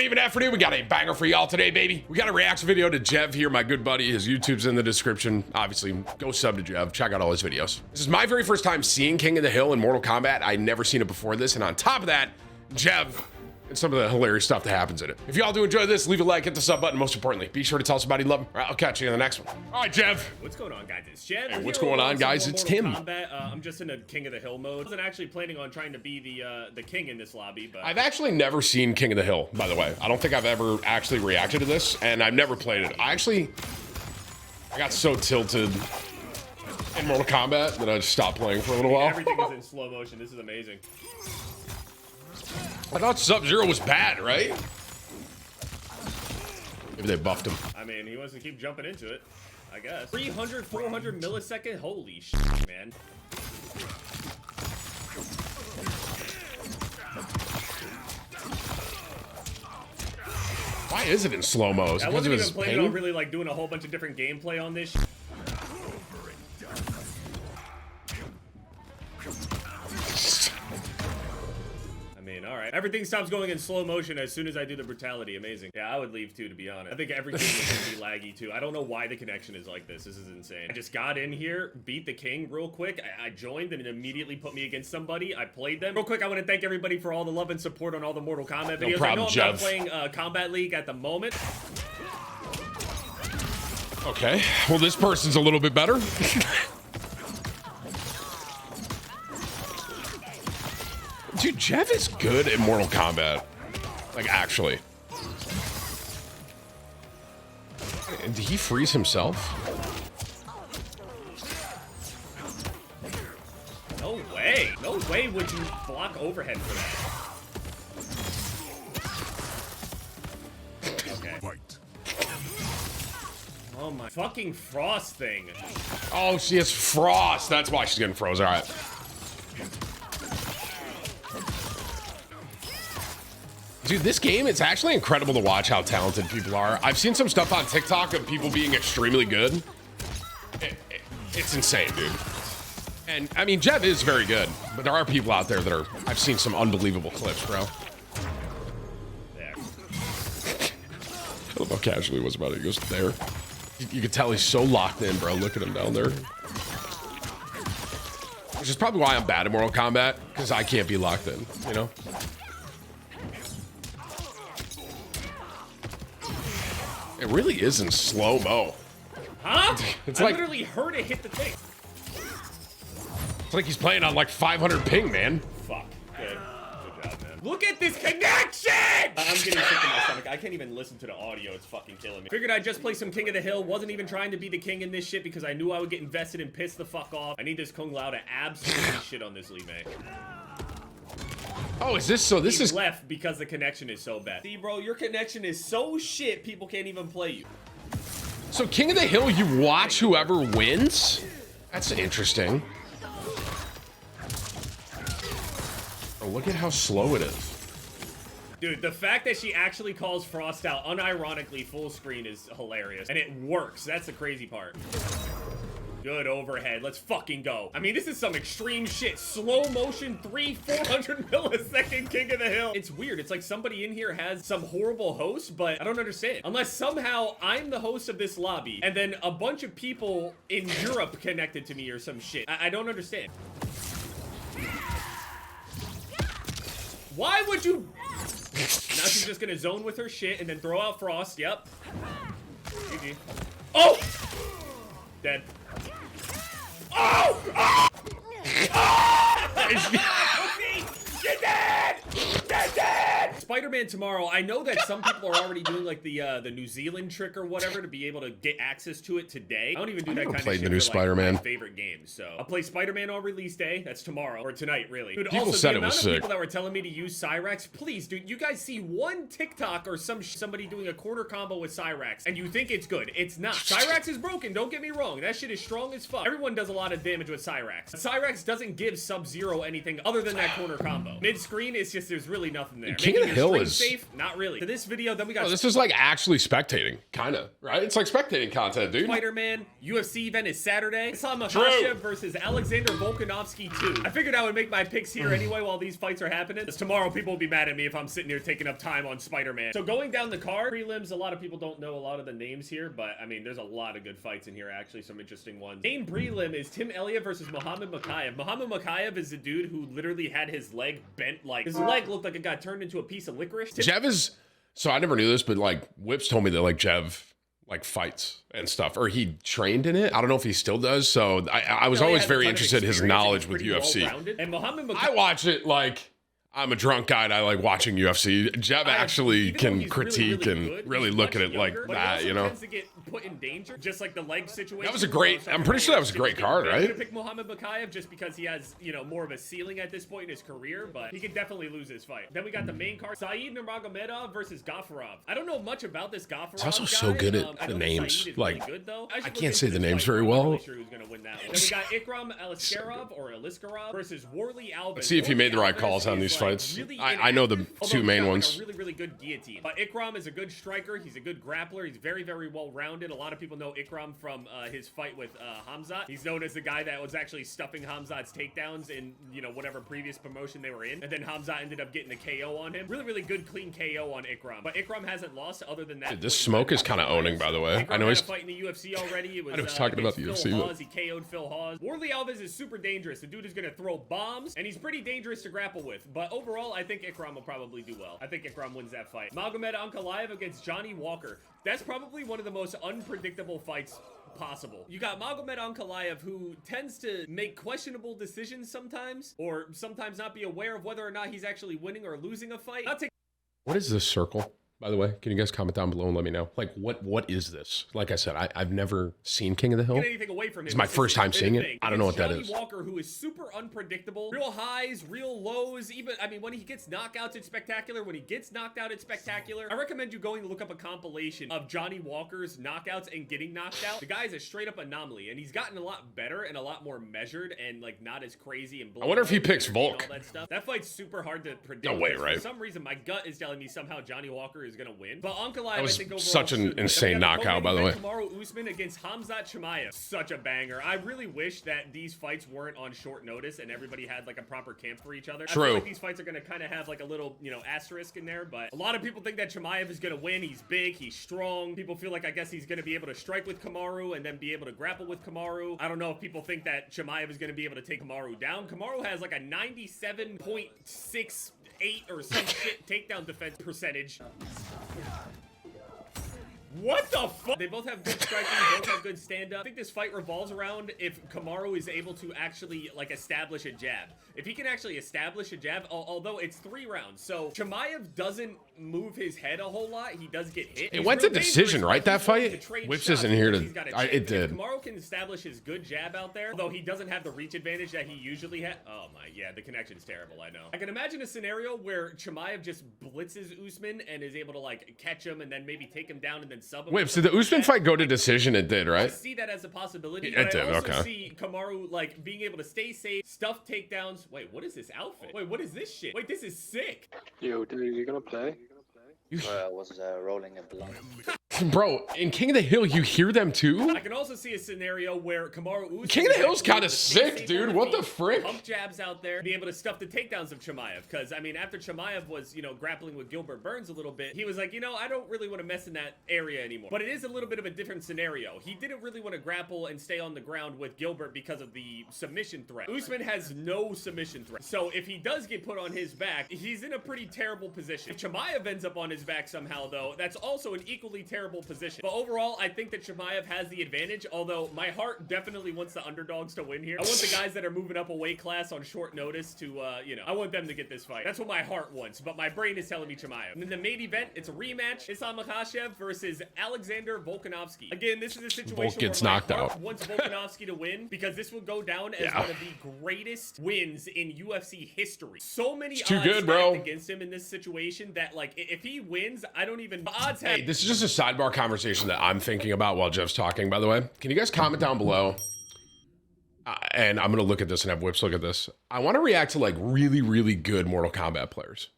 Morning, even afternoon. We got a banger for y'all today, baby. We got a reaction video to Jev here, my good buddy. His YouTube's in the description. Obviously, go sub to Jev. Check out all his videos. This is my very first time seeing King of the Hill in Mortal Kombat. I'd never seen it before this. And on top of that, Jev and some of the hilarious stuff that happens in it. If y'all do enjoy this, leave a like, hit the sub button. Most importantly, be sure to tell somebody you love them. All right, I'll catch you in the next one. All right, Jev. What's going on, guys? It's Jev. Hey, what's going on, guys? It's Tim. I'm just in a King of the Hill mode. I wasn't actually planning on trying to be the king in this lobby, but I've actually never seen King of the Hill, by the way. I don't think I've ever actually reacted to this, and I've never played it. I got so tilted in Mortal Kombat that I just stopped playing for a little while. Everything is in slow motion. This is amazing. I thought Sub-Zero was bad, right? Maybe they buffed him. I mean, he wants to keep jumping into it, I guess. 300, 400 millisecond? Holy shit, man. Why is it in slow-mo? I wasn't even planning on really like doing a whole bunch of different gameplay on this. All right, everything stops going in slow motion as soon as I do the brutality. Amazing. Yeah, I would leave too, to be honest. I think everything is gonna be laggy too. I don't know why the connection is like this. This is insane. I just got in here, beat the king real quick. I joined and it immediately put me against somebody. I played them real quick. I want to thank everybody for all the love and support on all the Mortal Kombat videos. No problem, I know I'm Jev. not playing Combat League at the moment. Okay, well, this person's a little bit better. Dude, Jev is good at Mortal Kombat. Like, actually. Did he freeze himself? No way. No way would you block overhead for that. Okay. Oh my fucking frost thing. Oh, she has frost. That's why she's getting froze. All right. Dude, this game, it's actually incredible to watch how talented people are. I've seen some stuff on TikTok of people being extremely good. It's insane, dude. And, I mean, Jev is very good, but there are people out there that are... I've seen some unbelievable clips, bro. There. I love how casually he was about it. He goes, there. You can tell he's so locked in, bro. Look at him down there. Which is probably why I'm bad at Mortal Kombat, because I can't be locked in, you know? It really is in slow-mo. Huh? It's I like, literally heard it hit the thing. It's like he's playing on like 500 ping, man. Fuck. Good job, man. Look at this connection! I'm getting sick in my stomach. I can't even listen to the audio. It's fucking killing me. Figured I'd just play some King of the Hill. Wasn't even trying to be the king in this shit because I knew I would get invested and piss the fuck off. I need this Kung Lao to absolutely shit on this Li Mei. Oh, is this so? This is left because the connection is so bad. See, bro, your connection is so shit, people can't even play you. so King of the Hill. You watch whoever wins. That's interesting. Oh, look at how slow it is. Dude, the fact that she actually calls Frost out unironically full screen is hilarious, and it works. That's the crazy part. Good overhead. Let's fucking go. I mean, this is some extreme shit. Slow motion, 400 millisecond King of the Hill. It's weird. It's like somebody in here has some horrible host, but I don't understand. Unless somehow I'm the host of this lobby, and then a bunch of people in Europe connected to me or some shit. I don't understand. Why would you... Now she's just gonna zone with her shit and then throw out Frost. Yep. GG. Oh! Dead. Oh! Oh! Oh! You're dead! You're dead! Spider-Man tomorrow. I know that some people are already doing like the New Zealand trick or whatever to be able to get access to it today. I don't even do that kind of shit. The new Spider-Man. My favorite games. So I'll play Spider-Man on release day. That's tomorrow or tonight, really. Dude, People also, said the it was amount of sick. people that were telling me to use Cyrax, please, dude. You guys see one TikTok or somebody doing a corner combo with Cyrax, and you think it's good. It's not. Cyrax is broken. Don't get me wrong. That shit is strong as fuck. Everyone does a lot of damage with Cyrax. Cyrax doesn't give Sub-Zero anything other than that corner combo. Mid-screen, it's just there's really nothing there. King of the Hill is safe. Not really. For this video, then we got. Oh, this is like actually spectating, kind of, right? It's like spectating content, dude. Spider-Man UFC event is Saturday. Islam Makhachev versus Alexander Volkanovski 2. I figured I would make my picks here anyway while these fights are happening. Because tomorrow people will be mad at me if I'm sitting here taking up time on Spider-Man. So going down the card, prelims, a lot of people don't know a lot of the names here, but I mean, there's a lot of good fights in here, actually, some interesting ones. Main prelim is Tim Elliott versus Muhammad Makhachev. Muhammad Makhachev is the dude who literally had his leg bent, like, his leg looked like it got turned into a piece of licorice. Jev is, so I never knew this, but like Whips told me that like Jev like fights and stuff, or he trained in it. I don't know if he still does. So I was always very interested in his knowledge with UFC. And Muhammad Makhachev, I watch it like I'm a drunk guy and I like watching UFC. Jev actually can critique and really look at it like that, you know? Tends to get put in danger, just like the leg situation. That was a great, I'm pretty sure that was a great card, right? I'm gonna pick Muhammad Makhachev just because he has, you know, more of a ceiling at this point in his career, but he could definitely lose his fight. Then we got the main card, Saeed Nurmagomedov versus Gafurov. I don't know much about this Gafurov. He's also guy. so good at the names. Like, really good, though. I can't say the names very well. I'm not sure who's gonna win that one. Then we got Ikram Aliskerov versus Warley Alves. Let's see if he made the right calls on these fights. I know the two main ones. Like a really good guillotine. But Ikram is a good striker. He's a good grappler. He's very well-rounded. A lot of people know Ikram from his fight with Hamzat. He's known as the guy that was actually stuffing Hamzat's takedowns in, you know, whatever previous promotion they were in. And then Hamzat ended up getting a KO on him. Really good clean KO on Ikram. But Ikram hasn't lost other than that. Dude, this smoke is kind of owning, by the way. Ikram I know he's fighting the UFC already. It was, I know he's talking about the UFC. Hawes. He KO'd Phil Hawes. Warley Alves is super dangerous. The dude is going to throw bombs, and he's pretty dangerous to grapple with. But overall, I think Ikram will probably do well. I think Ikram wins that fight. Magomed Ankalaev against Johnny Walker. That's probably one of the most unpredictable fights possible. You got Magomed Ankalaev, who tends to make questionable decisions sometimes, or sometimes not be aware of whether or not he's actually winning or losing a fight. What is this circle? By the way, can you guys comment down below and let me know? Like, what is this? Like I said, I've never seen King of the Hill. Get anything away from him. It's my first time seeing it. I don't know what that is. Johnny Walker, who is super unpredictable. Real highs, real lows. Even, I mean, when he gets knockouts, it's spectacular. When he gets knocked out, it's spectacular. I recommend you going to look up a compilation of Johnny Walker's knockouts and getting knocked out. The guy is a straight up anomaly, and he's gotten a lot better and a lot more measured and like not as crazy and. I wonder if he picks Volk. All that stuff. That fight's super hard to predict. No way, right? For some reason, my gut is telling me somehow Johnny Walker is gonna win. But Ankalaev, that was I think such an insane knockout, by the way. Tomorrow, Usman against Hamzat Chamayev. Such a banger. I really wish that these fights weren't on short notice and everybody had like a proper camp for each other. True. I feel like these fights are going to kind of have like a little, you know, asterisk in there, but a lot of people think that Chamayev is going to win. He's big, he's strong. People feel like, I guess he's going to be able to strike with Kamaru and then be able to grapple with Kamaru. I don't know if people think that Chamayev is going to be able to take Kamaru down. Kamaru has like a 97.68 or some shit takedown defense percentage. What the fuck? They both have good striking, both have good stand-up. I think this fight revolves around if Kamaru is able to actually, like, establish a jab. If he can actually establish a jab, although it's 3 rounds. So, Chamayev doesn't move his head a whole lot. He does get hit. It went to decision, right, that fight? Whips isn't here to... It did. If Kamaru can establish his good jab out there, although he doesn't have the reach advantage that he usually has. Oh my, yeah, the connection's terrible, I know. I can imagine a scenario where Chamayev just blitzes Usman and is able to, like, catch him and then maybe take him down and then sub him. Whips, did the Usman fight go to decision? It did, right? I see that as a possibility. It but did, I also okay. see Kamaru, like, being able to stay safe, stuff takedowns. Wait, what is this outfit? Wait, what is this shit? Wait, this is sick. Yo, dude, you gonna play? I was rolling a blunt. Bro, in King of the Hill, you hear them too? I can also see a scenario where Kamaru Usman... King of the Hill's kind of sick, dude. What the frick? Pump jabs out there, be able to stuff the takedowns of Chamayev. Because, I mean, after Chamayev was, you know, grappling with Gilbert Burns a little bit, he was like, you know, I don't really want to mess in that area anymore. But it is a little bit of a different scenario. He didn't really want to grapple and stay on the ground with Gilbert because of the submission threat. Usman has no submission threat. So if he does get put on his back, he's in a pretty terrible position. If Chamayev ends up on his back somehow, though, that's also an equally terrible position. But overall, I think that Chamayev has the advantage, although my heart definitely wants the underdogs to win here. I want the guys that are moving up a weight class on short notice to, you know, I want them to get this fight. That's what my heart wants, but my brain is telling me Chamayev. And then the main event, it's a rematch. Islam Makhachev versus Alexander Volkanovski. Again, this is a situation Volk gets where my knocked heart out. wants Volkanovski to win because this will go down as one of the greatest wins in UFC history. So many odds too good, bro. against him in this situation that, like, if he wins, I don't even... The odds have... Hey, this is just a sidebar conversation that I'm thinking about while Jeff's talking, by the way. Can you guys comment down below? And I'm going to look at this and have Whips look at this. I want to react to like really good Mortal Kombat players.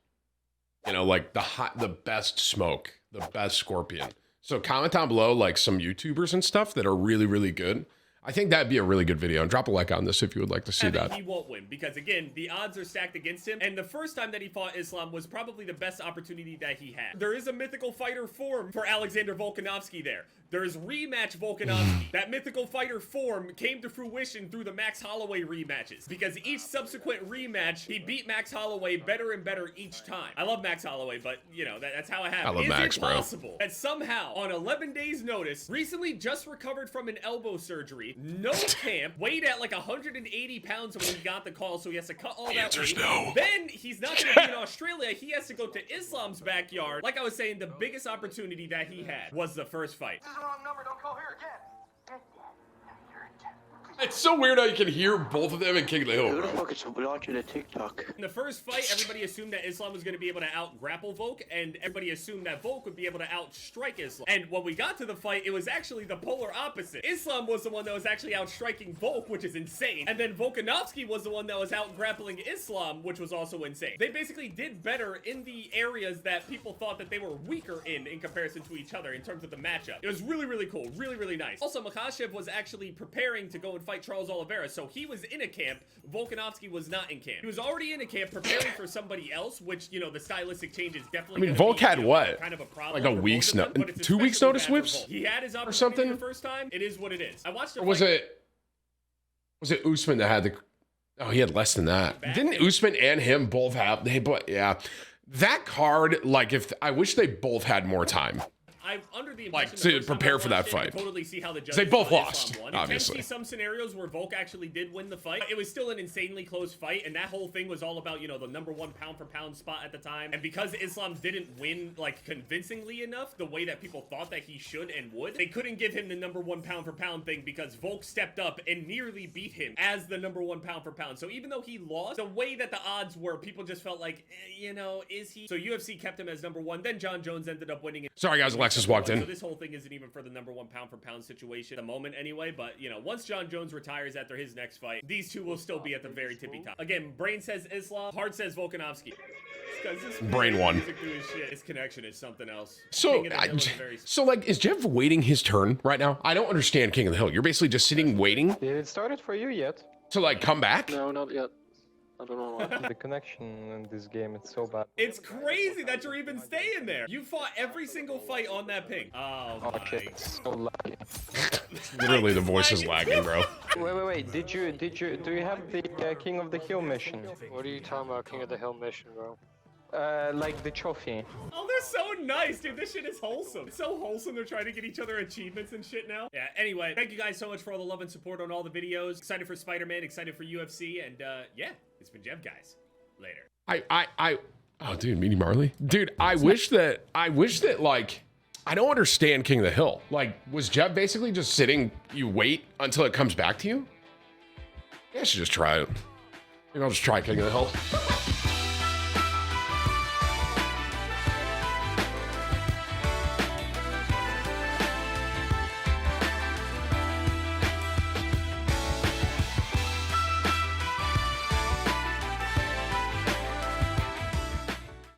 You know, like the best smoke, the best scorpion. So comment down below like some YouTubers and stuff that are really, really good. I think that'd be a really good video, and drop a like on this if you would like to see that. He won't win because, again, the odds are stacked against him, and the first time that he fought Islam was probably the best opportunity that he had. There is a mythical fighter form for Alexander Volkanovski there. There is rematch Volkanovski. That mythical fighter form came to fruition through the Max Holloway rematches, because each subsequent rematch, he beat Max Holloway better and better each time. I love Max Holloway, but, you know, that's how it happened. I love Max, bro. Is it possible that somehow, on 11 days' notice, recently just recovered from an elbow surgery, no camp, weighed at like 180 pounds when he got the call, so he has to cut all that weight. No. Then he's not going to be in Australia. He has to go to Islam's backyard. Like I was saying, the biggest opportunity that he had was the first fight. This is the wrong number. Don't call here again. It's so weird how you can hear both of them in King of the Hill. Who the fuck is watching the TikTok? In the first fight, everybody assumed that Islam was going to be able to out-grapple Volk, and everybody assumed that Volk would be able to out-strike Islam. And when we got to the fight, it was actually the polar opposite. Islam was the one that was actually out-striking Volk, which is insane. And then Volkanovski was the one that was out-grappling Islam, which was also insane. They basically did better in the areas that people thought that they were weaker in comparison to each other in terms of the matchup. It was really, really cool. Really, really nice. Also, Makhachev was actually preparing to go and fight Charles Oliveira, so he was in a camp. Volkanovski was not in camp. He was already in a camp preparing for somebody else, which, you know, the stylistic change is definitely. I mean, Volk had what? Kind of a problem like a week's notice, 2 weeks notice whips? He had his opportunity or something the first time. It is what it is. I watched. Or was it Usman that had the? Oh, he had less than that. Didn't Usman and him both have? Yeah, that card. Like, if I wish they both had more time. I'm under the like impression to prepare for that fight. I totally see how the judges they both thought lost, Islam won. obviously. You can see some scenarios where Volk actually did win the fight. It was still an insanely close fight, and that whole thing was all about, you know, the #1 pound-for-pound spot at the time. And because Islam didn't win, like, convincingly enough, the way that people thought that he should and would, they couldn't give him the #1 pound-for-pound thing because Volk stepped up and nearly beat him as the #1 pound-for-pound. So even though he lost, the way that the odds were, people just felt like, you know, is he? So UFC kept him as #1. Then John Jones ended up winning it. Sorry, guys, Alexis walked in. So this whole thing isn't even for the #1 pound-for-pound situation at the moment anyway, but, you know, once John Jones retires after his next fight, these two will still be at the very tippy top. Again, Brain says Islam, Heart says Volkanovski. Brain won. His connection is something else. So, like, is Jeff waiting his turn right now? I don't understand King of the Hill. You're basically just sitting waiting Did it started for you yet? to, like, come back? No, not yet. I don't know why. The connection in this game, it's so bad. It's crazy that you're even staying there. You fought every single fight on that ping. Oh my. Okay, it's so laggy. Literally, the voice is lagging, bro. Wait, do you have the King of the Hill mission? What are you talking about, King of the Hill mission, bro? Like the trophy. Oh, they're so nice, dude. This shit is wholesome. It's so wholesome. They're trying to get each other achievements and shit now. Yeah, anyway, thank you guys so much for all the love and support on all the videos. Excited for Spider-Man, excited for UFC, and yeah, it's been Jeff, guys. Later. Oh, dude, Meaty Marley? Dude, I wish that, like, I don't understand King of the Hill. Like, was Jeff basically just sitting, you wait until it comes back to you? Yeah, I should just try it. Maybe I'll just try King of the Hill.